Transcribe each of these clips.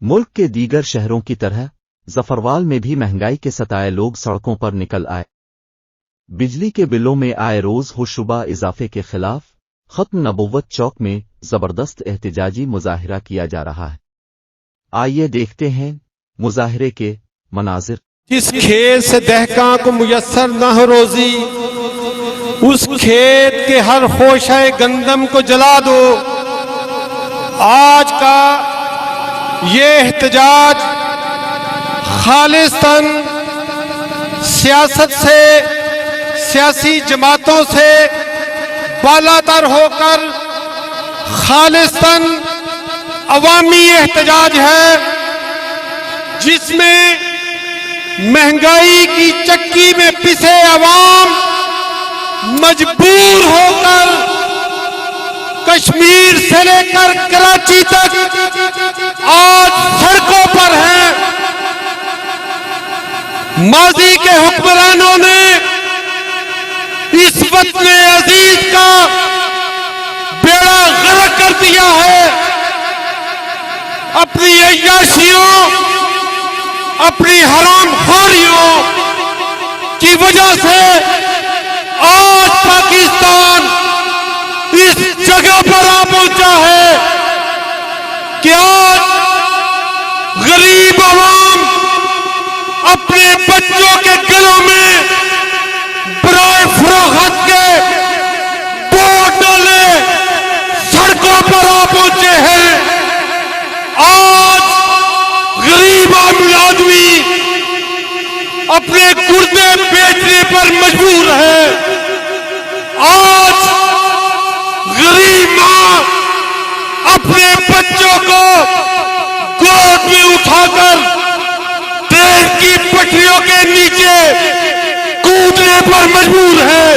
ملک کے دیگر شہروں کی طرح ظفروال میں بھی مہنگائی کے ستائے لوگ سڑکوں پر نکل آئے۔ بجلی کے بلوں میں آئے روز ہو شبہ اضافے کے خلاف ختم نبوت چوک میں زبردست احتجاجی مظاہرہ کیا جا رہا ہے۔ آئیے دیکھتے ہیں مظاہرے کے مناظر۔ جس کھیت سے دہقاں کو میسر نہ ہو روزی، اس کھیت کے ہر خوشہ گندم کو جلا دو۔ آج کا یہ احتجاج خالصتاً سیاست سے، سیاسی جماعتوں سے بالاتر ہو کر خالصتاً عوامی احتجاج ہے، جس میں مہنگائی کی چکی میں پسے عوام مجبور ہو کر کشمیر سے لے کر کراچی تک آج سڑکوں پر ہیں۔ ماضی کے حکمرانوں نے اس وطن عزیز کا بیڑا غرق کر دیا ہے۔ اپنی عیاشیوں، اپنی حرام خوریوں کی وجہ سے آج پاکستان اس جگہ پر آ پہنچا ہے کہ آج غریب عوام اپنے بچوں کے گلوں میں برائے فروخت کے بورڈ ڈالے سڑکوں پر آ پہنچے ہیں۔ آج غریب آدمی اپنے گردے بیچنے پر مجبور ہے۔ آج غریب ماں اپنے بچوں کو گود میں اٹھا کر ٹرین کی پٹریوں کے نیچے کودنے پر مجبور ہے۔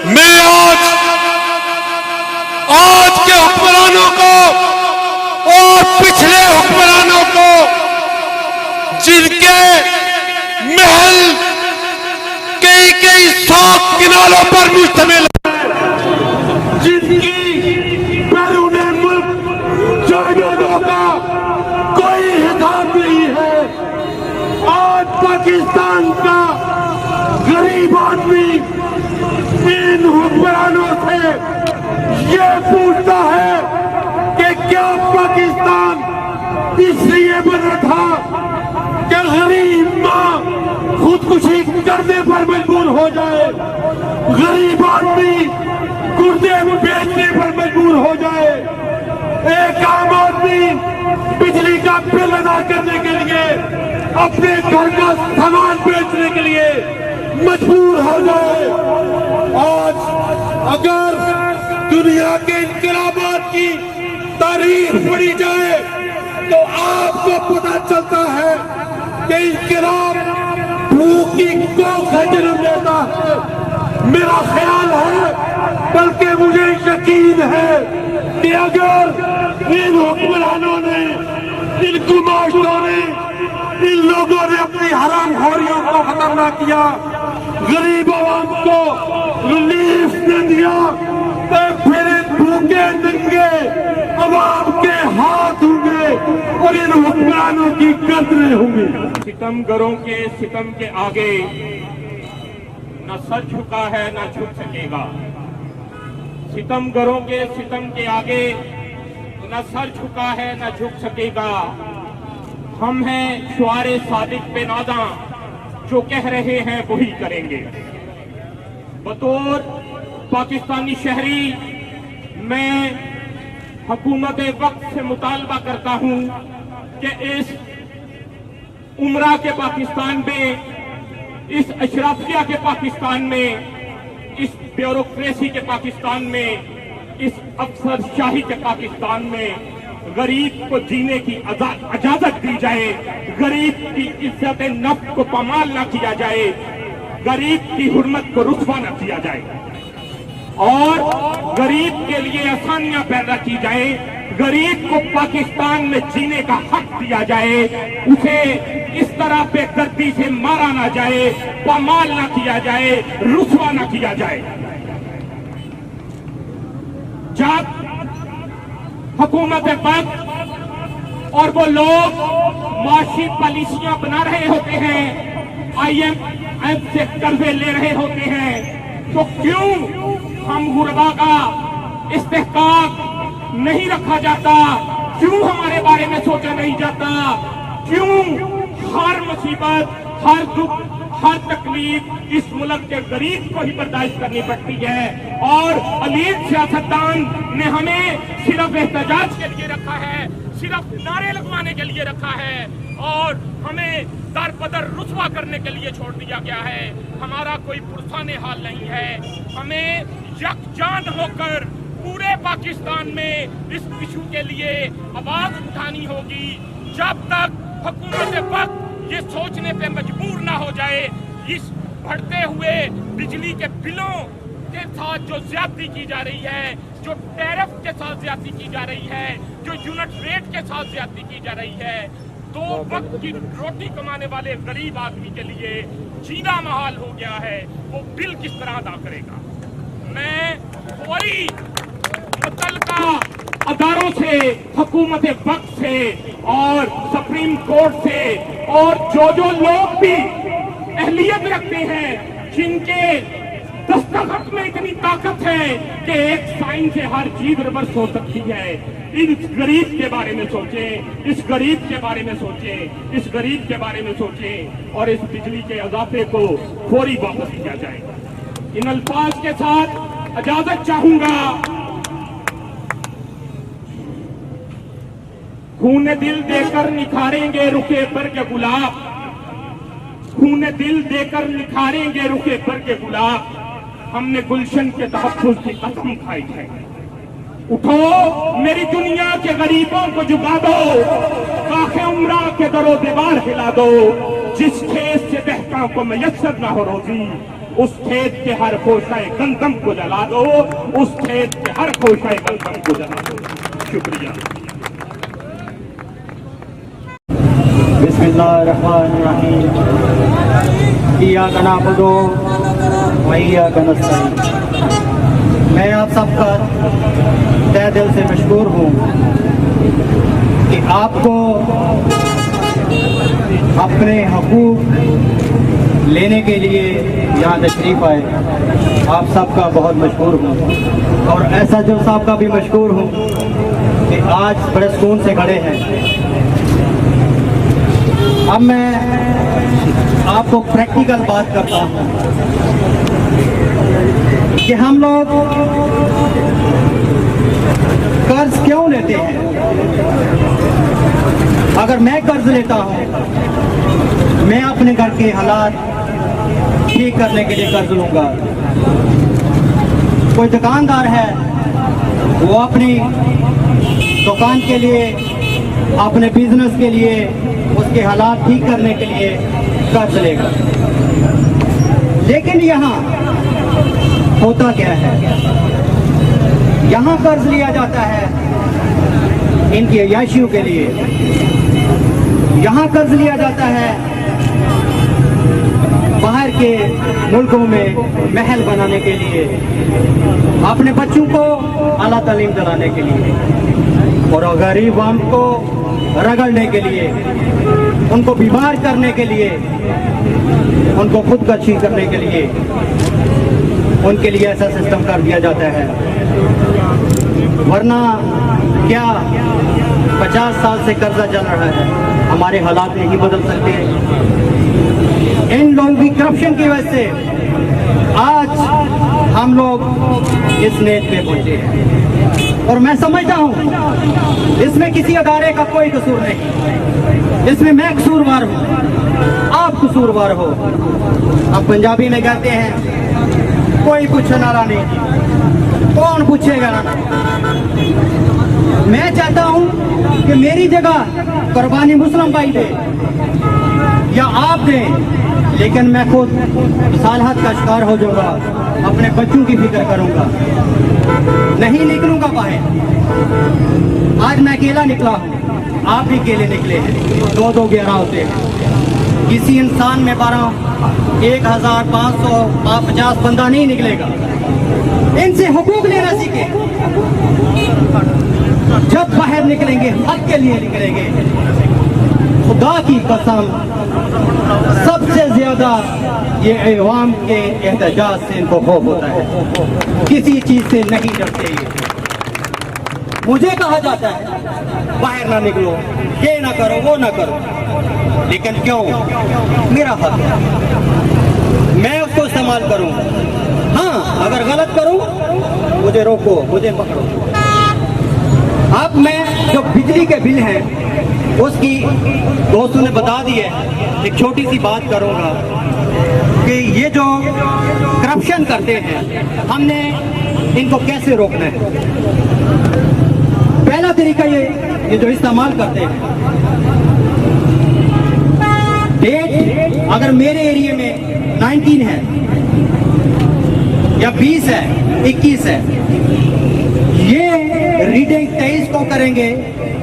میں آج کے حکمرانوں کو اور پچھلے حکمرانوں کو، جن کے محل کئی سو کناروں پر مشتمل ہے، جن کی بیرون ملک جائیدادوں کا کوئی حساب نہیں ہے، آج پاکستان کا غریب آدمی ان حکمرانوں سے یہ پوچھتا ہے کہ کیا پاکستان اس لیے بنا تھا کہ غریب ماں خودکشی کرنے پر مجبور ہو جائے، غریب آدمی گردے بیچنے پر مجبور ہو جائے، ایک عام آدمی بجلی کا بل ادا کرنے کے لیے، اپنے گھر کا سامان بیچنے کے لیے مجبور ہو جائے۔ آج اگر دنیا کے انقلابات کی تاریخ پڑھی جائے تو آپ کو پتہ چلتا ہے کہ انقلاب بھوک کی کوکھ سے جنم لیتا ہے۔ میرا خیال ہے، بلکہ مجھے یقین ہے کہ اگر ان حکمرانوں نے، ان گماشتوں نے، ان لوگوں نے اپنی حرام خوریوں کو ختم نہ کیا، غریب عوام کو ریلیف نہ دیا، تو پھر ان بھوکے ننگے عوام کے ہاتھ ہوں گے اور ان حکمرانوں کی گردنیں ہوں گی۔ ستم گروں کے ستم کے آگے نہ سر جھکا ہے نہ جھک سکے گا۔ ستم گروں کے ستم کے آگے نہ سر جھکا ہے نہ جھک سکے گا۔ ہم ہیں شعار صادق پہ نازاں، جو کہہ رہے ہیں وہی کریں گے۔ بطور پاکستانی شہری میں حکومت وقت سے مطالبہ کرتا ہوں کہ اس عمرہ کے پاکستان میں، اس اشرافیہ کے پاکستان میں، اس بیوروکریسی کے پاکستان میں، اس افسر شاہی کے پاکستان میں غریب کو جینے کی اجازت دی جائے، غریب کی عزت نفس کو پامال نہ کیا جائے، غریب کی حرمت کو رسوا نہ کیا جائے، اور غریب کے لیے آسانیاں پیدا کی جائیں، غریب کو پاکستان میں جینے کا حق دیا جائے، اسے اس طرح بے دردی سے مارا نہ جائے، پامال نہ کیا جائے، رسوا نہ کیا جائے۔ جب حکومت وقت और वो लोग माशी पॉलिसियां बना रहे होते हैं, IMF से कर्जे ले रहे होते हैं, तो क्यों हम गुरबा का इस्तेहकाक नहीं रखा जाता? क्यों हमारे बारे में सोचा नहीं जाता? क्यों हर मुसीबत, हर दुख, हर तकलीफ इस मुल्क के गरीब को ही बर्दाश्त करनी पड़ती है? और अलीम सियासतदान ने हमें सिर्फ एहतजाज के लिए रखा है, सिर्फ नारे लगवाने के लिए रखा है और हमें दर बदर रुसवा करने के लिए छोड़ दिया गया है। हमारा कोई पुरसाने हाल नहीं है। हमें यकजान होकर पूरे पाकिस्तान में इस इशू के लिए आवाज उठानी होगी। जब तक हुकूमत वक्त ये सोचने पे मजबूर ना हो जाए इस बढ़ते हुए बिजली के बिलों के साथ जो ज्यादती की जा रही है, जो टैरिफ के साथ ज्यादती की जा रही है, जो यूनिट रेट के साथ ज्यादती की जा रही है, दो वक्त की रोटी कमाने वाले गरीब आदमी के लिए जीना महाल हो गया है। वो बिल किस तरह अदा करेगा? मैं कोई मुतल्लिका अदारों से, हुकूमत वक्त से और सुप्रीम कोर्ट से और जो लोग भी अहलियत रखते हैं, जिनके दस्तखत में इतनी ताकत है कि एक साइन से हर चीज रिवर्स हो सकती है, इस गरीब के बारे में सोचें, इस गरीब के बारे में सोचें, इस गरीब के बारे में सोचें और इस बिजली के इजाफे को फौरी वापस किया जाए। इन अल्फाज के साथ इजाजत चाहूंगा। खून दिल देकर निखारेंगे रुखे पर के गुलाब, खून दिल देकर निखारेंगे रुखे पर के गुलाब। हमने गुलशन के तहफ्फुज़ की कसम खाई है। उठो मेरी दुनिया के गरीबों को जुगा दो, काखे उम्रा के दरो दीवार हिला दो। जिस खेत से दहका को मयस्सर ना हो रोजी, उस खेत के हर खोशाए गंदम को जला दो, उस खेत के हर खोशाए गंदम को जला दो। शुक्रिया। बिस्मिल्लाहिर्रहमानिर्रहीम। इय्याका नअबुदु व इय्याका नस्तईन। मैं आप सबका तहे दिल से मशकूर हूँ कि आपको अपने हकूक़ लेने के लिए यहाँ तशरीफ़ आए। आप सबका बहुत मशकूर हूँ और ऐसा जो साहब का भी मशकूर हूँ कि आज बड़े सुकून से खड़े हैं। अब मैं आपको प्रैक्टिकल बात करता हूँ कि हम लोग कर्ज क्यों लेते हैं। अगर मैं कर्ज लेता हूँ, मैं अपने घर के हालात ठीक करने के लिए कर्ज लूँगा। कोई दुकानदार है, वो अपनी दुकान के लिए, अपने बिजनेस के लिए, उसके हालात ठीक करने के लिए कर्ज लेगा। लेकिन यहाँ होता क्या है, यहाँ कर्ज लिया जाता है इनकी अय्याशियों के लिए, यहाँ कर्ज लिया जाता है बाहर के मुल्कों में महल बनाने के लिए, अपने बच्चों को आला तालीम दिलाने के लिए और गरीब आम को रगड़ने के लिए, उनको बीमार करने के लिए, उनको खुदकशी करने के लिए, उनके लिए ऐसा सिस्टम कर दिया जाता है। वरना क्या 50 साल से कर्जा चल रहा है, हमारे हालात नहीं बदल सकते। इन लोगों की करप्शन की वजह से आज हम लोग इस नेत पे पहुंचे हैं और मैं समझता हूं इसमें किसी अदारे का कोई कसूर नहीं, इसमें मैं कसूरवार हूं, आप कसूरवार हो। अब पंजाबी में कहते हैं कोई पूछने वाला नहीं, कौन पूछेगा ना। मैं चाहता हूं कि मेरी जगह कुर्बानी मुस्लिम भाई दे या आप दें, लेकिन मैं खुद सालहत का शिकार हो जाऊंगा, अपने बच्चों की फिक्र करूंगा, नहीं निकलूंगा बाहर। आज मैं अकेला निकला हूं, आप भी अकेले निकले हैं, 2-2 11 होते हैं। किसी इंसान में 1550 बंदा नहीं निकलेगा। इनसे हुकूक लेना सीखे। जब बाहर निकलेंगे हक के लिए निकलेंगे। खुदा की कसम सबसे ज्यादा ये अवाम के एहतजाज से इनको खौफ होता है, किसी चीज से नहीं डरते। मुझे कहा जाता है बाहर ना निकलो, ये ना करो, वो ना करो, लेकिन क्यों? मेरा हक है, मैं उसको इस्तेमाल करूं। हाँ, अगर गलत करूं मुझे रोको, मुझे पकड़ो। अब मैं जो बिजली के बिल हैं उसकी दोस्तों ने बता दी है, एक छोटी सी बात करूंगा कि ये जो करप्शन करते हैं हमने इनको कैसे रोकना है। पहला तरीका ये जो इस्तेमाल करते हैं, डेट अगर मेरे एरिया में 19 है या 20 है, 21 है, ये रीडिंग 23 को करेंगे,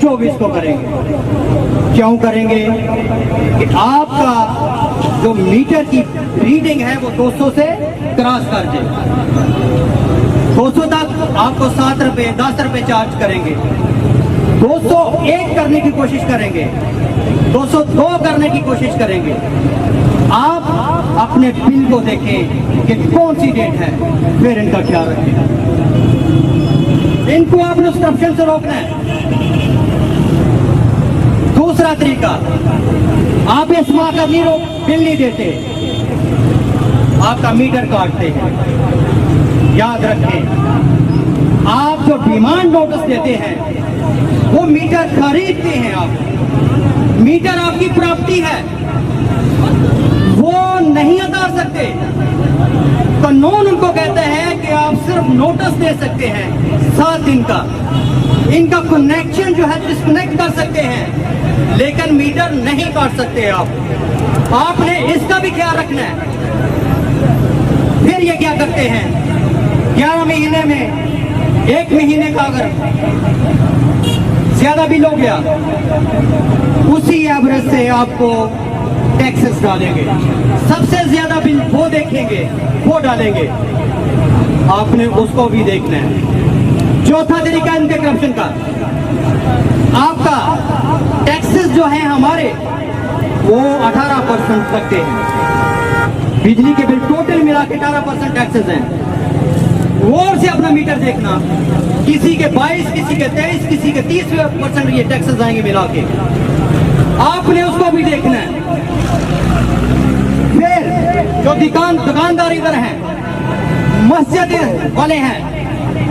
24 को करेंगे। क्यों करेंगे? कि आपका जो मीटर की रीडिंग है वो 200 से क्रॉस कर जाए, 200 तक आपको 7 रुपए 10 रुपए चार्ज करेंगे, 201 करने की कोशिश करेंगे, 202 करने की कोशिश करेंगे। आप अपने बिल को देखें कि कौन सी डेट है, फिर इनका ख्याल रखें। इनको आपने उस करप्शन से रोकना है। दूसरा तरीका, आप इस माह का बिल नहीं देते, आपका मीटर काटते हैं। याद रखें, आप जो डिमांड नोटिस देते हैं वो मीटर खरीदते हैं। आप मीटर आपकी प्रॉपर्टी है, वो नहीं उतार सकते। कानून उनको कहता है कि आप सिर्फ नोटिस दे सकते हैं 7 दिन का, इनका कनेक्शन जो है डिस्कनेक्ट कर सकते हैं, लेकिन मीटर नहीं काट सकते। आपने इसका भी ख्याल रखना है। फिर ये क्या करते हैं, 11 महीने में 1 महीने का अगर ज्यादा बिल हो गया, उसी एवरेज से आपको टैक्सेस डालेंगे। सबसे ज्यादा बिल वो देखेंगे, वो डालेंगे, आपने उसको भी देखना है। चौथा तरीका इनके करप्शन का, आपका टैक्सेस जो है हमारे वो 18% लगते हैं। बिजली के बिल टोटल मिला के 18% टैक्सेस हैं। और से अपना मीटर देखना, किसी के 22, किसी के 23, किसी के 30% ये टैक्सेस आएंगे मिला के, आपने उसको भी देखना है। फिर जो दुकानदार इधर हैं, मस्जिद वाले हैं,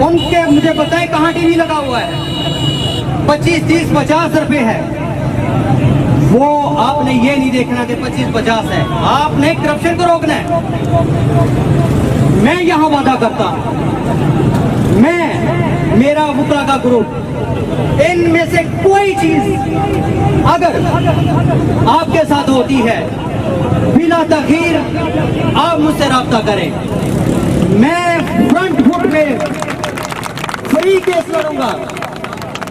उनके मुझे बताएं कहाँ टीवी लगा हुआ है, 25, 30, 50 रुपए है। वो आपने ये नहीं देखना कि 25-50 है, आपने करप्शन को रोकना है। मैं यहां वादा करता हूं, मैं, मेरा वुकला का ग्रुप, इनमें से कोई चीज अगर आपके साथ होती है, बिना तखीर आप मुझसे राब्ता करें। मैं फ्रंट फुट में फ्री केस लड़ूंगा,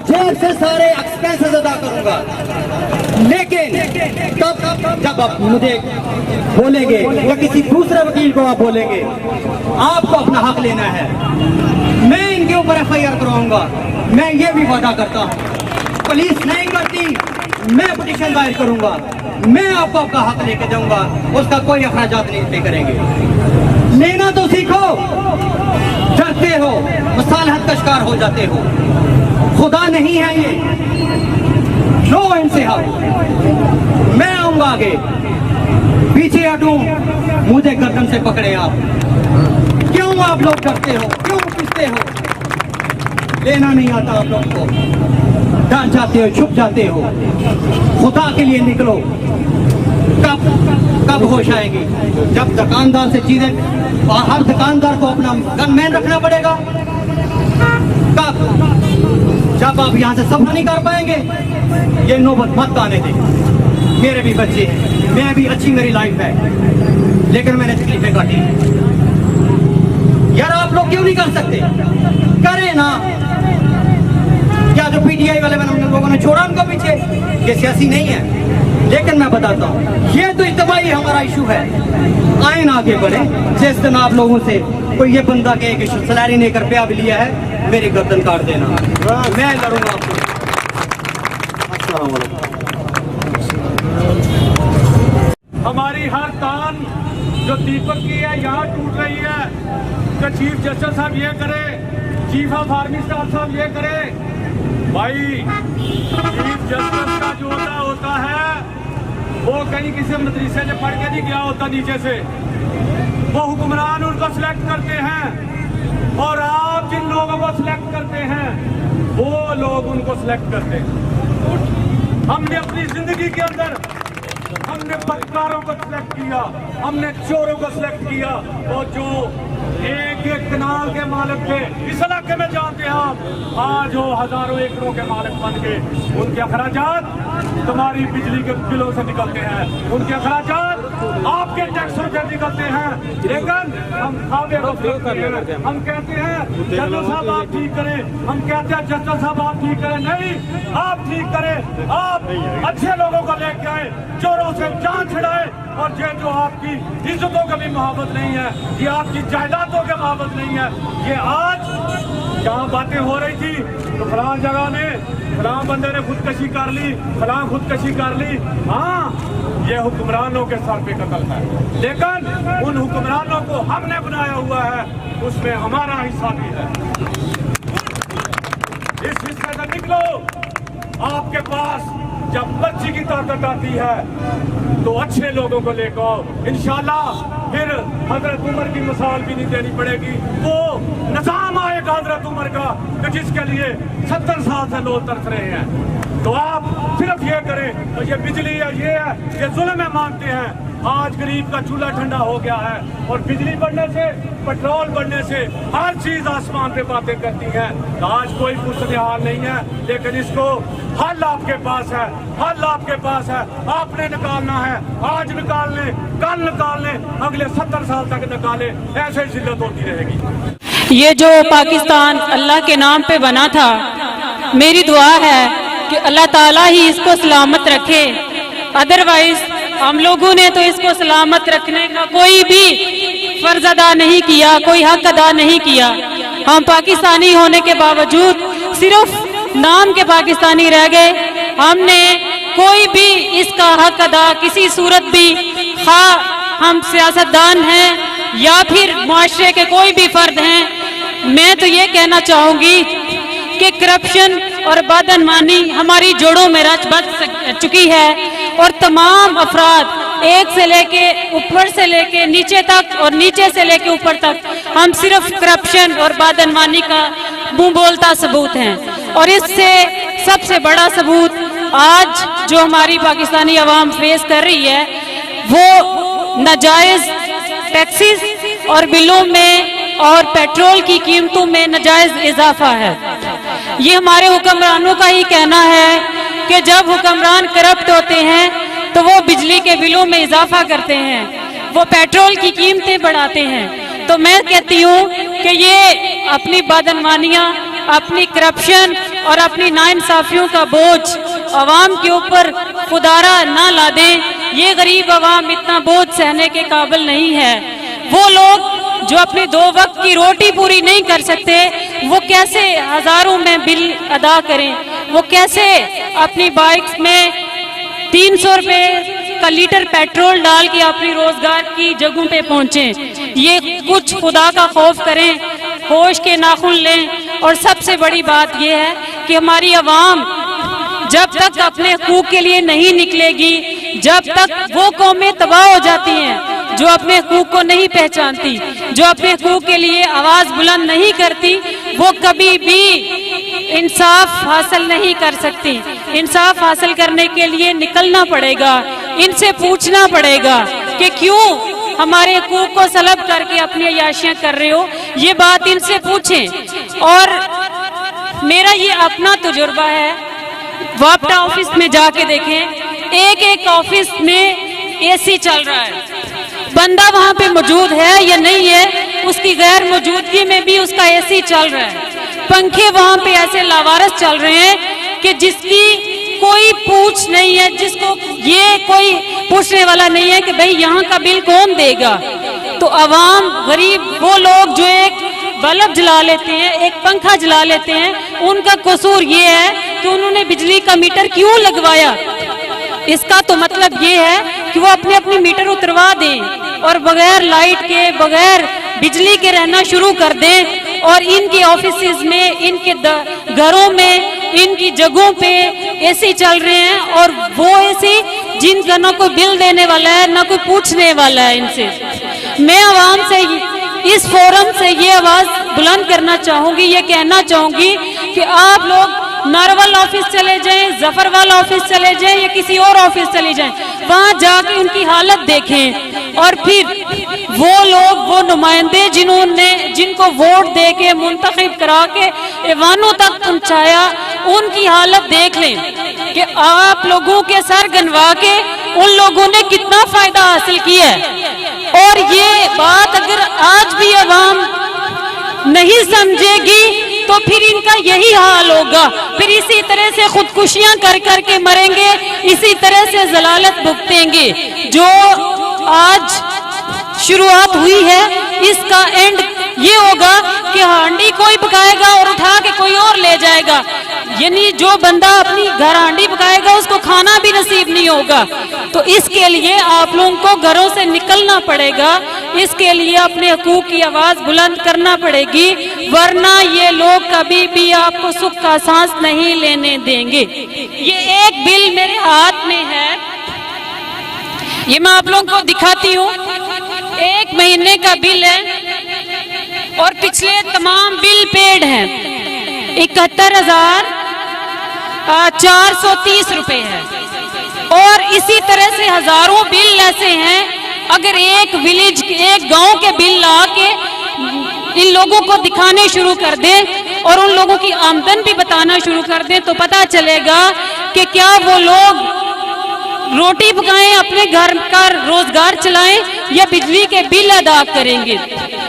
जेल से सारे एक्सपेंसेस अदा करूंगा। लेकिन तब जब आप मुझे बोलेंगे या किसी दूसरे वकील को आप बोलेंगे आपको अपना हक लेना है, मैं इनके ऊपर FIR करवाऊंगा। मैं ये भी वादा करता हूँ, पुलिस नहीं करती, मैं पिटीशन दायर करूंगा, मैं आपको आपका हक लेके जाऊंगा, उसका कोई अखराजात नहीं पे करेंगे। लेना तो सीखो, डरते हो, मसालहत का शिकार हो जाते हो। खुदा नहीं है ये, लो इनसे हक। मैं आऊंगा आगे, पीछे हटूं, मुझे गर्दन से पकड़े आप। क्यों आप लोग डरते हो, क्यों पिसते हो? लेना नहीं आता आप लोग को, डर जाते हो, छुप जाते हो। खुदा के लिए निकलो। कब होश आएगी? जब दुकानदार से चीजें, हर दुकानदार को अपना गनमैन रखना पड़ेगा। कब? जब आप यहाँ से सफर नहीं कर पाएंगे। ये नौबत मत आने दें। मेरे भी बच्चे हैं, मैं भी अच्छी मेरी लाइफ है, लेकिन मैंने तकलीफें काटी। यार आप लोग क्यों नहीं कर सकते? करें ना। क्या जो PTI वाले लोगों ने छोड़ा उनको पीछे? ये सियासी नहीं है, लेकिन मैं बताता हूँ, ये तो इज्तिमाई हमारा इशू है। आए ना आगे बढ़े। जिस दिन आप लोगों से कोई ये बंदा कहे कि सैलरी नहीं कर पे अब लिया है, मेरी गर्दन काट देना, मैं लड़ूंगा आपको। अस्सलाम वालेकुम। हमारी हर तान जो दीपक की है यहाँ टूट रही है, तो चीफ जस्टिस साहब ये करे, चीफ ऑफ आर्मी स्टाफ साहब ये करे। भाई चीफ जस्टिस का जो होता है वो कहीं किसी मदरसे से पढ़ के नहीं गया होता नीचे से, वो हुक्मरान उनको सिलेक्ट करते हैं और आप जिन लोगों को सिलेक्ट करते हैं वो लोग उनको सिलेक्ट करते हैं। हमने अपनी जिंदगी के अंदर हमने पत्रकारों को सिलेक्ट किया, हमने चोरों को सिलेक्ट किया, और जो एक एक कनाल के मालिक थे इस इलाके में जानते हैं आप, आज वो हजारों एकड़ों के मालिक बन गए। उनके अखराजात तुम्हारी बिजली के बिलों से निकलते हैं, उनके अखराजात आपके टैक्सों से निकलते हैं, लेकिन हम खावे को हम कहते हैं जनरल साहब आप ठीक करें, हम कहते हैं जस्टिस साहब आप ठीक करें। नहीं, आप ठीक करें, आप अच्छे लोगों को लेके आए, चोरों से जान छिड़ाए, और ये जो आपकी इज्जतों का भी मोहब्बत नहीं है, ये आपकी जायदादों के मोहब्बत नहीं है, ये आज जहाँ बातें हो रही थी तो फलां जगह में फलां बंदे ने खुदकशी कर ली, फलां खुदकशी कर ली। हाँ, ये हुक्मरानों के सर पे कत्ल है, लेकिन उन हुक्मरानों को हमने बनाया हुआ है, उसमें हमारा हिस्सा भी है। इस हिस्से से निकलो। आपके पास जब बच्ची की ताकत आती है तो अच्छे लोगों को लेकर आओ, इंशाल्लाह फिर हजरत उमर की मिसाल भी नहीं देनी पड़ेगी। वो निजाम आएगा हजरत उमर का कि जिसके लिए 70 साल से लोग तरस रहे हैं। तो आप सिर्फ ये करें, तो ये बिजली है, ये जुल्म है मानते हैं। आज गरीब का चूल्हा ठंडा हो गया है, और बिजली बढ़ने से, पेट्रोल बढ़ने से हर चीज आसमान पे बातें करती है। तो आज कोई पूछने हाल नहीं है, लेकिन इसको हल आपके पास है, हल आपके पास है। आपने निकालना है, आज निकाल लें, कल निकाल लें, अगले 70 साल तक निकालें, ऐसे जिल्लत होती रहेगी। ये जो पाकिस्तान अल्लाह के नाम पे बना था, मेरी दुआ है कि अल्लाह ताला ही इसको सलामत रखे। अदरवाइज हम लोगों ने तो इसको सलामत रखने का कोई भी फर्ज अदा नहीं किया, कोई हक अदा नहीं किया। हम पाकिस्तानी होने के बावजूद सिर्फ नाम के पाकिस्तानी रह गए। हमने कोई भी इसका हक अदा किसी सूरत भी, खा हम सियासतदान हैं या फिर मुआशरे के कोई भी फर्द हैं, मैं तो ये कहना चाहूंगी कि करप्शन और बदअनवानी हमारी जोड़ों में रच बस चुकी है, और तमाम अफराद एक से लेके ऊपर से लेके नीचे तक और नीचे से लेके ऊपर तक हम सिर्फ करप्शन और बदअनवानी का मुंह बोलता सबूत हैं। और इससे सबसे बड़ा सबूत आज जो हमारी पाकिस्तानी अवाम फेस कर रही है वो नाजायज टैक्सेस और बिलों में और पेट्रोल की कीमतों में नाजायज इजाफा है। ये हमारे हुक्मरानों का ही कहना है कि जब हुक्मरान करप्ट होते हैं तो वो बिजली के बिलों में इजाफा करते हैं, वो पेट्रोल की कीमतें बढ़ाते हैं। तो मैं कहती हूँ कि ये अपनी बदअनवानियाँ, अपनी करप्शन और अपनी नाइंसाफियों का बोझ अवाम के ऊपर खुदारा ना ला दें। ये गरीब अवाम इतना बोझ सहने के काबिल नहीं है। वो लोग जो अपनी 2 वक्त की रोटी पूरी नहीं कर सकते, वो कैसे हजारों में बिल अदा करें, वो कैसे अपनी बाइक्स में 300 रुपए का लीटर पेट्रोल डाल के अपनी रोजगार की जगहों पे पहुंचें। ये कुछ खुदा का खौफ करें, होश के नाखून लें। और सबसे बड़ी बात यह है कि हमारी अवाम जब तक अपने हकूक के लिए नहीं निकलेगी, जब तक वो कौमें तबाह हो जाती हैं जो अपने हकूक को नहीं पहचानती, जो अपने हकूक के लिए आवाज बुलंद नहीं करती, वो कभी भी इंसाफ हासिल नहीं कर सकती। इंसाफ हासिल करने के लिए निकलना पड़ेगा, इनसे पूछना पड़ेगा कि क्यों हमारे हकूक को सलब करके अपनी अयाशियां कर रहे हो। ये बात इनसे पूछें। और मेरा ये अपना तजुर्बा है, वापटा ऑफिस में जाके देखें, एक एक ऑफिस में एसी चल रहा है। बंदा वहां पे मौजूद है या नहीं है, उसकी गैर मौजूदगी में भी उसका एसी चल रहा है। पंखे वहां पे ऐसे लावारस चल रहे हैं कि जिसकी कोई पूछ नहीं है, जिसको ये कोई पूछने वाला नहीं है कि भाई यहाँ का बिल कौन देगा। तो अवाम, गरीब, वो लोग जो एक बल्ब जला लेते हैं, एक पंखा जला लेते हैं, उनका कसूर ये है कि उन्होंने बिजली का मीटर क्यों लगवाया। इसका तो मतलब ये है कि वो अपने अपनी मीटर उतरवा दें और बगैर लाइट के, बगैर बिजली के रहना शुरू कर दें, और इनके ऑफिसेज में, इनके घरों में, इनकी जगहों पे एसी चल रहे हैं, और वो एसी जिनका ना कोई बिल देने वाला है, ना कोई पूछने वाला है इनसे। मैं आवाम से इस फोरम से ये आवाज बुलंद करना चाहूंगी, ये कहना चाहूंगी कि आप लोग नारवल ऑफिस चले जाएं, जफरवाल ऑफिस चले जाएं या किसी और ऑफिस चले जाएं, वहां जाके उनकी हालत देखें, और फिर वो लोग, वो नुमाइंदे जिनको वोट दे के मुंतखब करा के ऐवानों तक पहुंचाया, उनकी हालत देख लें कि आप लोगों के सर गनवा के उन लोगों ने कितना फायदा हासिल किया है। और ये बात अगर आज भी अवाम नहीं समझेगी तो फिर इनका यही हाल होगा, फिर इसी तरह से खुदकुशियां कर कर के मरेंगे, इसी तरह से जलालत भुगतेंगे। जो आज शुरुआत हुई है, इसका एंड ये होगा कि हांडी कोई पकाएगा और उठा के कोई और ले जाएगा, यानी जो बंदा अपनी घर हांडी पकाएगा उसको खाना भी नसीब नहीं होगा। तो इसके लिए आप लोगों को घरों से निकलना पड़ेगा, इसके लिए अपने हकूक की आवाज बुलंद करना पड़ेगी, वरना ये लोग कभी भी आपको सुख का सांस नहीं लेने देंगे। ये एक बिल मेरे हाथ में है, ये मैं आप लोगों को दिखाती हूँ। 1 महीने का बिल है और पिछले तमाम बिल पेड हैं। 71,430 रुपए है, और इसी तरह से हजारों बिल ऐसे हैं। अगर एक विलेज, एक गांव के बिल ला के इन लोगों को दिखाने शुरू कर दें और उन लोगों की आमदन भी बताना शुरू कर दें, तो पता चलेगा कि क्या वो लोग रोटी पकाएं, अपने घर का रोजगार चलाएं, या बिजली के बिल अदा करेंगे।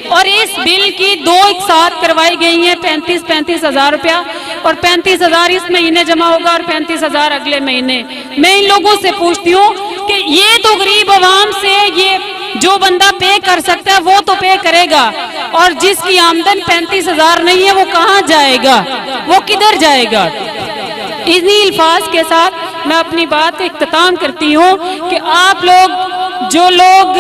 और इस बिल की 2 एक साथ करवाई गई हैं, 35 हजार रुपया, और 35,000 इस महीने जमा होगा और 35,000 अगले महीने। मैं इन लोगों से पूछती हूँ कि ये तो गरीब आवाम से, ये जो बंदा पे कर सकता है वो तो पे करेगा, और जिसकी आमदन 35,000 नहीं है वो कहाँ जाएगा, वो किधर जाएगा। इन्हीं अल्फाज के साथ मैं अपनी बात का इख्तिताम करती हूँ कि आप लोग, जो लोग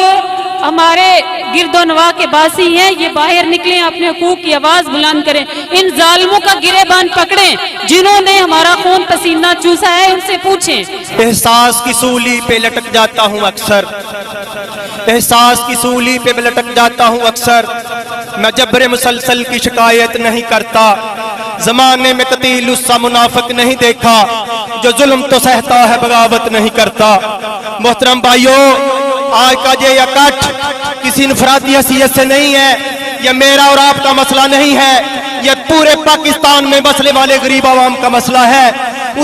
हमारे गिरदोनवा के बासी हैं, ये बाहर निकलें, अपने हकूक की आवाज बुलंद करें, इन जालिमों का गिरेबान पकड़ें जिन्होंने हमारा खून पसीना चूसा है, उनसे पूछें। एहसास की सूली पे लटक जाता हूँ अक्सर, एहसास की सूली पे लटक जाता हूँ अक्सर, मैं जबरे मुसलसल की शिकायत नहीं करता, जमाने में कतील उससा मुनाफिक नहीं देखा, जो जुल्म तो सहता है बगावत नहीं करता। मोहतरम भाइयों, आज का ये इकट्ठ किसी इनफरादी हैसियत से नहीं है, ये मेरा और आपका मसला नहीं है, ये पूरे पाकिस्तान में मसले वाले गरीब आवाम का मसला है।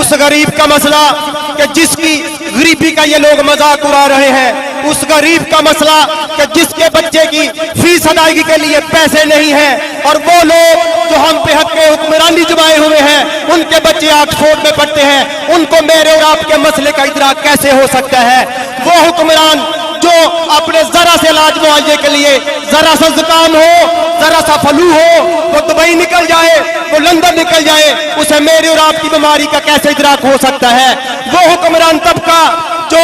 उस गरीब का मसला कि जिसकी गरीबी का ये लोग मजाक उड़ा रहे हैं, उस गरीब का मसला कि जिसके बच्चे की फीस अदायगी के लिए पैसे नहीं है, और वो लोग जो हम पे हक के हुक्मरानी जमाए हुए हैं, उनके बच्चे ऑक्सफोर्ड में पढ़ते हैं, उनको मेरे और आपके मसले का इदराक कैसे हो सकता है। वो हुक्मरान जो अपने जरा से इलाज मुआवजे के लिए, जरा सा जुकाम हो, जरा सा फ्लू हो, वो दुबई निकल जाए, वो लंदन निकल जाए, उसे मेरे और आपकी बीमारी का कैसे इदराक हो सकता है। वो हुक्मरान तबका जो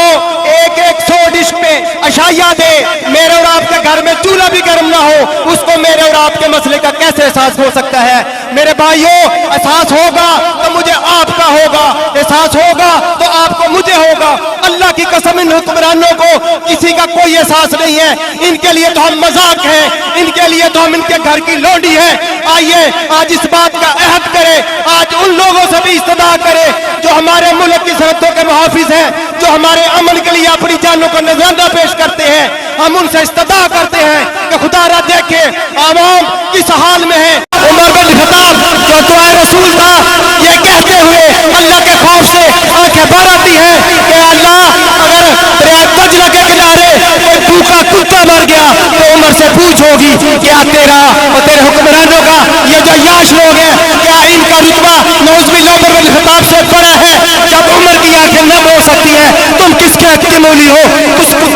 एक 100 डिश पे अशाया दे, मेरे और आपके घर में चूल्हा भी गर्म ना हो, उसको मेरे और आपके मसले का कैसे एहसास हो सकता है। मेरे भाइयों, एहसास होगा तो मुझे आपका होगा, एहसास होगा तो आपको मुझे होगा। अल्लाह की कसम, इन हुक्मरानों को किसी का कोई एहसास नहीं है, इनके लिए तो हम मजाक हैं, इनके लिए तो हम इनके घर की लौंडी है। आइए आज इस बात का अहद करें, आज उन लोगों से भी इस्तदा करें जो हमारे मुल्क की सरहदों के मुहाफिज हैं, जो हमारे अमन के लिए अपनी जानों को नजराना पेश करते हैं। हम उनसे इस्तदा करते हैं कि खुदारा देखे आवाम किस हाल में है। उमर बिन खत्ताब जो दुआए रसूल था, ये कहते हुए अल्लाह के खौफ से आंखें भर आती हैं कि अल्लाह, अगर दरिया दजला के किनारे कोई भूखा कुत्ता मर गया तो उमर से पूछ होगी क्या तेरा और तेरे हुक्मरानों का ये जो याश लोग हैं, क्या इनका रुतबा नौज़बिल्लाह उमर बिन खत्ताब से बड़ा है। जब उमर की आंखें नम हो सकती है, तुम किस खेत के मूली हो,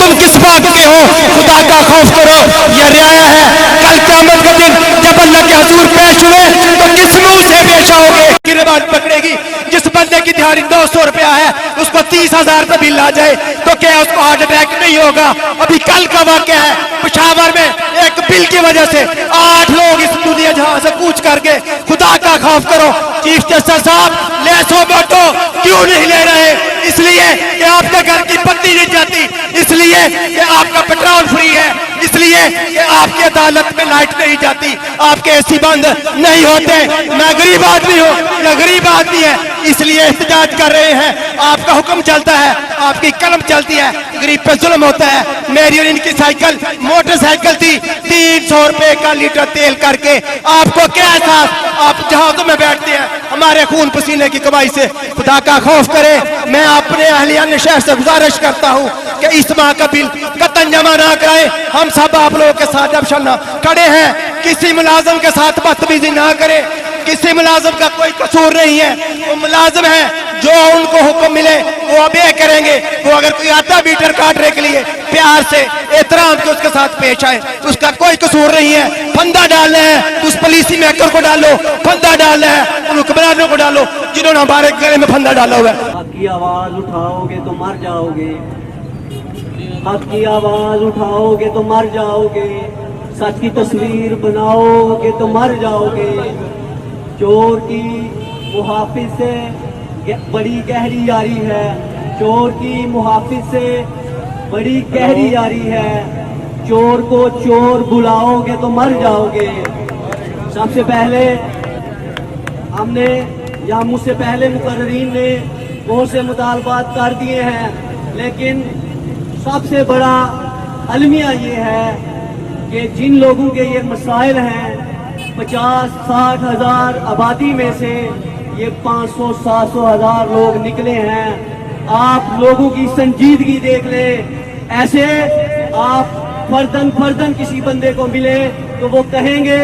तुम किस बात के हो। खुदा का खौफ करो, यह रियाया है। कल क़यामत के दिन जब जब अल्लाह के हजूर पेश हुए तो किस मुंह से पेश आओगे? गिरबान पकड़ेगी। जिस बंदे की दिहाड़ी 200 रुपया है उसको 30,000 पे बिल आ जाए तो क्या उसको हार्ट अटैक नहीं होगा? अभी कल का वाक़या है, पेशावर में एक बिल की वजह से 8 लोग इस दुनिया जहां से कूच करके। खुदा का खौफ करो। चीफ जस्टिस साहब लेसो बैठो क्यों नहीं ले रहे? इसलिए कि आपके घर की बत्ती नहीं जाती, इसलिए कि आपका पेट्रोल फ्री है, इसलिए कि आपकी अदालत में लाइट नहीं जाती, आपके एसी बंद नहीं होते। मैं गरीब आदमी हूँ, मैं गरीब आदमी है, इसलिए एहतजाज कर रहे हैं। आपका हुक्म चलता है, आपकी कलम चलती है, गरीब पे जुल्म होता है। मेरी और इनकी साइकिल मोटरसाइकिल थी 300 रुपए का लीटर तेल करके। आपको क्या एहसास? आप जहाजों में बैठते हैं हमारे खून पसीने की कमाई से। खुदा का खौफ करें। मैं अपने अहलियान शहर से गुजारिश करता हूँ कि इस माह का बिल कतन जमा ना कराएं। हम सब आप लोगों के साथ जब खड़े हैं, किसी मुलाजम के साथ बदतमीजी ना करें। किसी मुलाजम का कोई कसूर नहीं है, वो मुलाजम है, जो उनको हुक्म मिले वो अबे करेंगे। वो अगर कोई आता मीटर काटने के लिए प्यार से एहतराम के उसके साथ पेश आए, उसका कोई कसूर नहीं है। फंदा डालना है तो उस पुलिस मेकर को डालो, फंदा डालना है उन हुक्मरानों को डालो जिन्होंने हमारे गले में फंदा डाला हुआ है। हक की आवाज उठाओगे तो मर जाओगे, हक की आवाज उठाओगे तो मर जाओगे, सच की तस्वीर बनाओगे तो मर जाओगे। चोर की मुहाफिज से बड़ी गहरी यारी है, चोर की मुहाफिज से बड़ी गहरी यारी है। चोर को चोर बुलाओगे तो मर जाओगे। सबसे पहले हमने या मुझसे पहले मुकर्रीन ने बहुत से मुतालबात कर दिए हैं, लेकिन सबसे बड़ा अलमिया ये है कि जिन लोगों के ये मसाइल हैं, 50-60 हजार आबादी में से ये 500-700 हजार लोग निकले हैं। आप लोगों की संजीदगी देख ले। ऐसे आप फर्दन किसी बंदे को मिले तो वो कहेंगे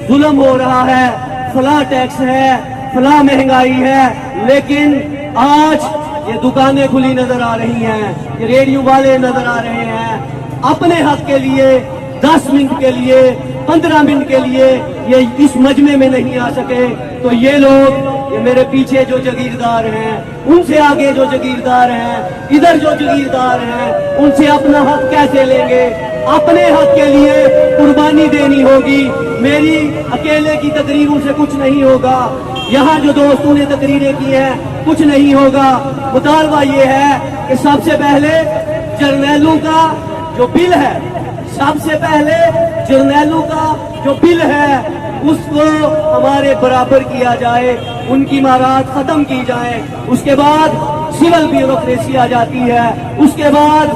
जुल्म हो रहा है, फला टैक्स है, फला महंगाई है। लेकिन आज ये दुकानें खुली नजर आ रही हैं, ये रेडियो वाले नजर आ रहे हैं। अपने हक के लिए 10 मिनट के लिए 15 मिनट के लिए ये इस मजमे में नहीं आ सके तो ये लोग, ये मेरे पीछे जो जागीरदार हैं, उनसे आगे जो जागीरदार हैं, इधर जो जागीरदार हैं, उनसे अपना हक कैसे लेंगे? अपने हक के लिए कुर्बानी देनी होगी। मेरी अकेले की तकरीरों से कुछ नहीं होगा, यहाँ जो दोस्तों ने तकरीरें की हैं कुछ नहीं होगा। मुतालबा ये है कि सबसे पहले जर्नैलों का जो बिल है, सबसे पहले जर्नैलों का जो बिल है उसको हमारे बराबर किया जाए, उनकी मारात खत्म की जाए। उसके बाद सिविल ब्यूरोक्रेसी आ जाती है, उसके बाद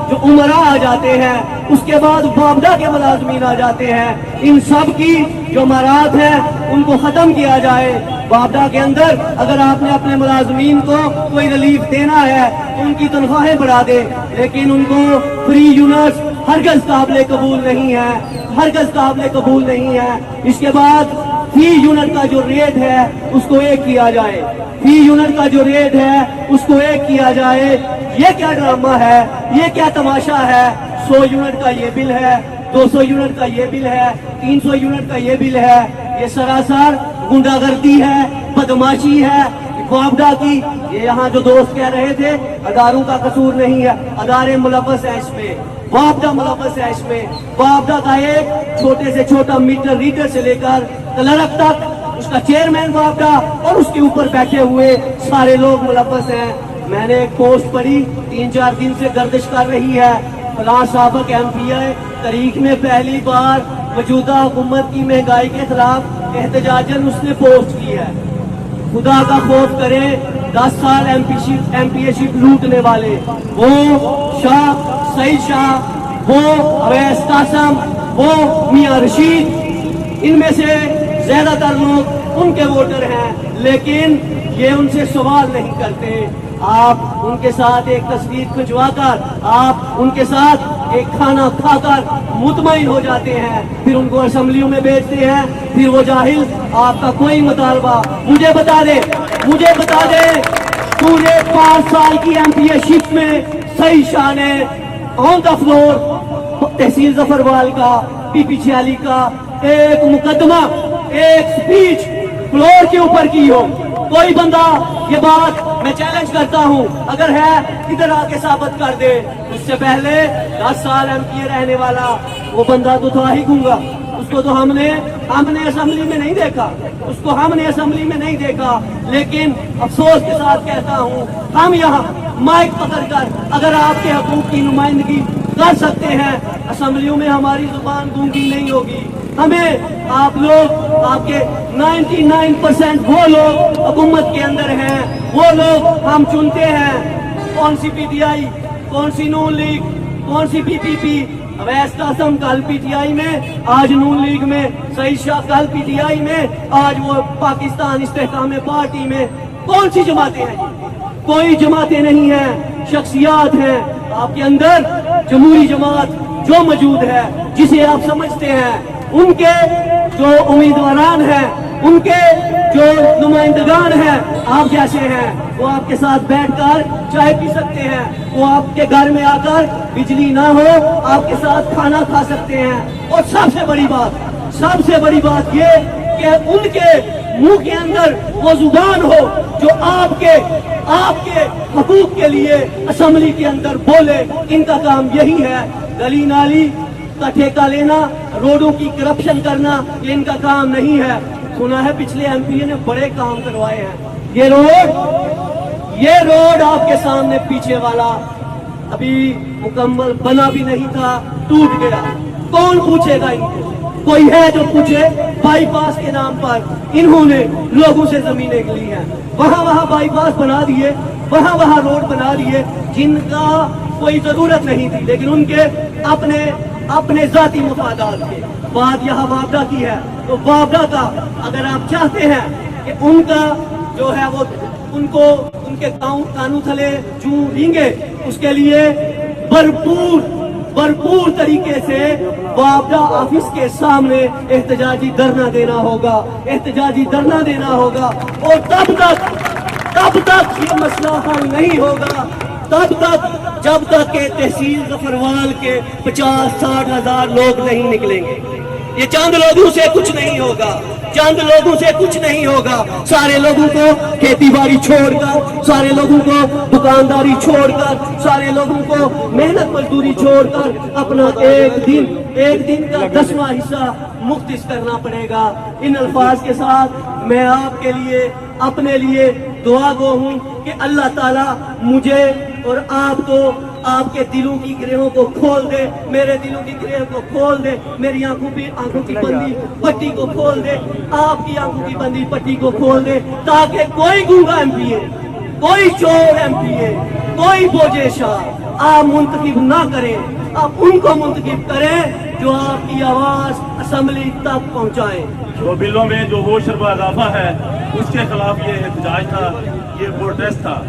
जो उमरा आ जाते हैं, उसके बाद बाबदा के मुलाजमीन आ जाते हैं। इन सब की जो मारात है उनको खत्म किया जाए। बाबदा के अंदर अगर आपने अपने मुलाजमीन को कोई रिलीफ देना है तो उनकी तनख्वाहें बढ़ा दे, लेकिन उनको फ्री यूनिट्स हरगज़ काबिले कबूल नहीं है, हरगज़ काबिले कबूल नहीं है। इसके बाद फी यूनिट का जो रेट है उसको एक किया जाए, फी यूनिट का जो रेट है उसको एक किया जाए। ये क्या ड्रामा है, ये क्या तमाशा है? 100 यूनिट का ये बिल है, 200 यूनिट का ये बिल है, 300 यूनिट का ये बिल है। ये सरासर गुंडागर्दी है, बदमाशी है बाबदा की। ये यहाँ जो दोस्त कह रहे थे अदारों का कसूर नहीं है, अदारे मुलव्वस है इसमें, बाबदा मुलव्वस है इसमें। बाबदा का एक छोटे से छोटा मीटर रीडर से लेकर क्लर्क तक, उसका चेयरमैन बाबदा और उसके ऊपर बैठे हुए सारे लोग मुलव्वस हैं। मैंने एक पोस्ट पढ़ी 3-4 दिन से गर्दिश कर रही है, फलां साबिक MPI तारीख में पहली बार मौजूदा हुकूमत की महंगाई के खिलाफ एहतजाजन उसने पोस्ट की है। खुदा का खौफ करे, 10 साल MPA लूटने वाले वो शाह, सईद शाह, वो अवैस कासम, वो मियां रशीद, इनमें से ज्यादातर लोग उनके वोटर हैं, लेकिन ये उनसे सवाल नहीं करते। आप उनके साथ एक तस्वीर खिंचवाकर, आप उनके साथ एक खाना खाकर मुतमईन हो जाते हैं, फिर उनको असेंबलियों में भेजते हैं। फिर वो जाहिल आपका कोई मुतालबा मुझे बता दे, मुझे बता दे पूरे 5 साल की MPA शिफ्ट में सईद शाह ने ऑन द फ्लोर तहसील जफरवाल का, PP 46 का, एक मुकदमा, एक स्पीच फ्लोर के ऊपर की हो। कोई बंदा ये बात मैं चैलेंज करता हूँ, अगर है इधर आके साबित कर दे। उससे पहले 10 साल एमपी रहने वाला वो बंदा तो था ही गूंगा, उसको तो हमने असेंबली में नहीं देखा, उसको हमने असेंबली में नहीं देखा। लेकिन अफसोस के साथ कहता हूँ, हम यहाँ माइक पकड़कर अगर आपके हकूक की नुमाइंदगी कर सकते हैं, असेंबलियों में हमारी जुबान गूंगी नहीं होगी। हमें आप लोग, आपके 99% वो लोग हुकूमत के अंदर हैं, वो लोग हम चुनते हैं। कौन सी पीटीआई, कौन सी नून लीग, कौन सी पीपीपी, अवैस कासम कल पीटीआई में, आज नून लीग में, सईद शाह कल पीटीआई में, आज वो पाकिस्तान इस्तेहकाम पार्टी में। कौन सी जमातें हैं? कोई जमातें नहीं हैं, शख्सियात हैं। आपके अंदर जमहूरी जमात जो मौजूद है, जिसे आप समझते हैं, उनके जो उम्मीदवारान हैं, उनके जो नुमाइंदगान हैं, आप जैसे हैं, वो आपके साथ बैठकर चाय पी सकते हैं, वो आपके घर में आकर बिजली ना हो आपके साथ खाना खा सकते हैं। और सबसे बड़ी बात ये कि उनके मुंह के अंदर वो जुबान हो जो आपके हकूक के लिए असेंबली के अंदर बोले। इनका काम यही है, गली नाली का ठेका लेना, रोडों की करप्शन करना, ये इनका काम नहीं है। सुना है पिछले एमपी ने बड़े काम करवाए हैं। ये रोड आपके सामने पीछे वाला अभी मुकम्मल बना भी नहीं था, टूट गया। कौन पूछेगा इनको? कोई है जो पूछे? बाईपास के नाम पर इन्होंने लोगों से जमीनें ली हैं, वहां बाईपास बना दिए, वहां रोड बना दिए जिनका कोई जरूरत नहीं थी, लेकिन उनके अपने जाती मफादात के। बात यहाँ वापडा की है, तो वापडा का अगर आप चाहते हैं कि उनका जो है वो उनको उनके कानून थले जू लेंगे, उसके लिए भरपूर तरीके से वापडा ऑफिस के सामने एहतजाजी धरना देना होगा। और तब तक ये मसला हल नहीं होगा, जब तक के तहसील जफरवाल के 50-60 हजार लोग नहीं निकलेंगे। ये चंद लोगों से कुछ नहीं होगा, सारे लोगों को खेती बाड़ी छोड़कर, सारे लोगों को दुकानदारी छोड़कर, सारे लोगों को मेहनत मजदूरी छोड़कर अपना एक दिन का 10वां हिस्सा मुख्तिस करना पड़ेगा। इन अल्फाज के साथ मैं आपके लिए, अपने लिए दुआ गो हूँ कि अल्लाह ताला मुझे और आपको आपके दिलों की गिरहों को खोल दे, मेरे दिलों की गिरहों को खोल दे, मेरी आंखों की बंदी पट्टी को खोल दे, आपकी आंखों की बंदी पट्टी को खोल दे, ताकि कोई गूंगा एमपीए, कोई चोर एमपीए, कोई बोझे शाह आप मुंतखब ना करें। आप उनको मुंतखब करें जो आपकी आवाज असेंबली तक पहुंचाएं। जो बिलों में जो होशरबा इजाफा है उसके खिलाफ ये एहतजाज था, ये प्रोटेस्ट था।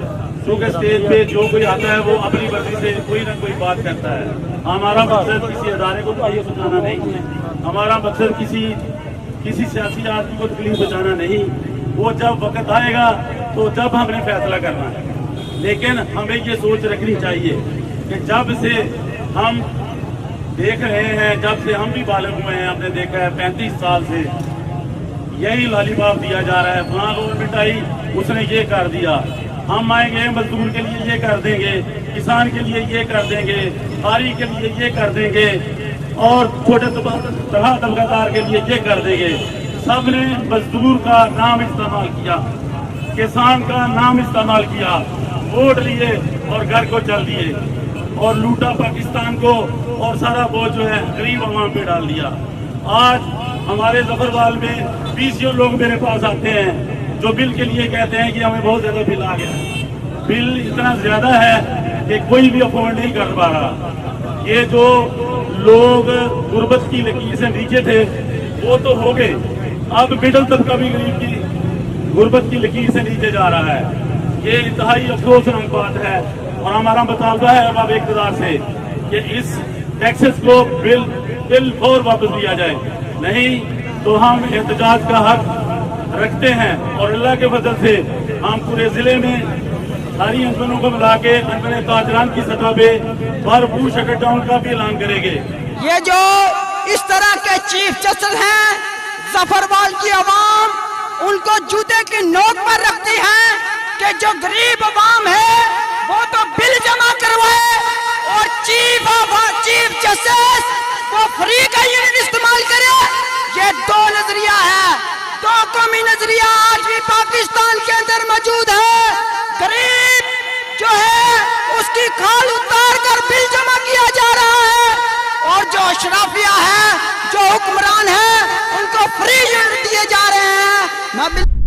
क्योंकि स्टेज पे जो कोई आता है वो अपनी मर्जी से कोई ना कोई बात करता है। हमारा मकसद किसी अदारे को ये सुनाना नहीं है, हमारा मकसद किसी सियासी आदमी को तकलीफ पहुंचाना नहीं। वो जब वक्त आएगा तो जब हमने फैसला करना है, लेकिन हमें ये सोच रखनी चाहिए कि जब से हम देख रहे हैं, जब से हम भी बालिग हुए हैं, हमने देखा है 35 साल से यही लालीपाप दिया जा रहा है। फलां गवर्नमेंट आई, उसने ये कर दिया, हम आएंगे मजदूर के लिए ये कर देंगे, किसान के लिए ये कर देंगे, खारी के लिए ये कर देंगे, और छोटे तबकादार के लिए ये कर देंगे। सबने मजदूर का नाम इस्तेमाल किया, किसान का नाम इस्तेमाल किया, वोट लिए और घर को चल दिए और लूटा पाकिस्तान को, और सारा बोझ जो है गरीब अवाम पे डाल दिया। आज हमारे जफरवाल में 20 लोग मेरे पास आते हैं जो बिल के लिए कहते हैं कि हमें बहुत ज्यादा बिल आ गया। बिल इतना ज्यादा है कि कोई भी अफोर्ड नहीं कर पा रहा। ये जो लोग गुर्बत की लकीर से नीचे थे वो तो हो गए, अब मिडिल तबका भी गरीब की गुर्बत की लकीर से नीचे जा रहा है। ये इंतहाई अफसोसनाक बात है और हमारा मुतालबा है अब इक़्तिदार से कि इस टैक्सेस को बिल फौर वापस लिया जाए, नहीं तो हम एहतजाज का हक रखते हैं। और अल्लाह के फजल से हम पूरे जिले में सारी अंजमनों को मिला के अंजमन ताजरान की सतह पे भरपूर शटडाउन का भी ऐलान करेंगे। ये जो اس طرح کے چیف جسٹس ہیں، ظفروال کی عوام ان کو جوتے کی نوک پر رکھتی ہے کہ جو غریب عوام ہے وہ تو بل جمع کروائے اور چیف جسٹس وہ فری کا یونٹ استعمال کرے۔ یہ دو نظریہ ہے، دو قومی نظریہ آج بھی پاکستان کے اندر موجود ہے۔ غریب جو ہے اس کی کھال اتار کر بل جمع کیا جا رہا ہے اور جو اشرافیہ ہے، جو حکمران ہے، ان کو فری یونٹ دیے جا رہے ہیں۔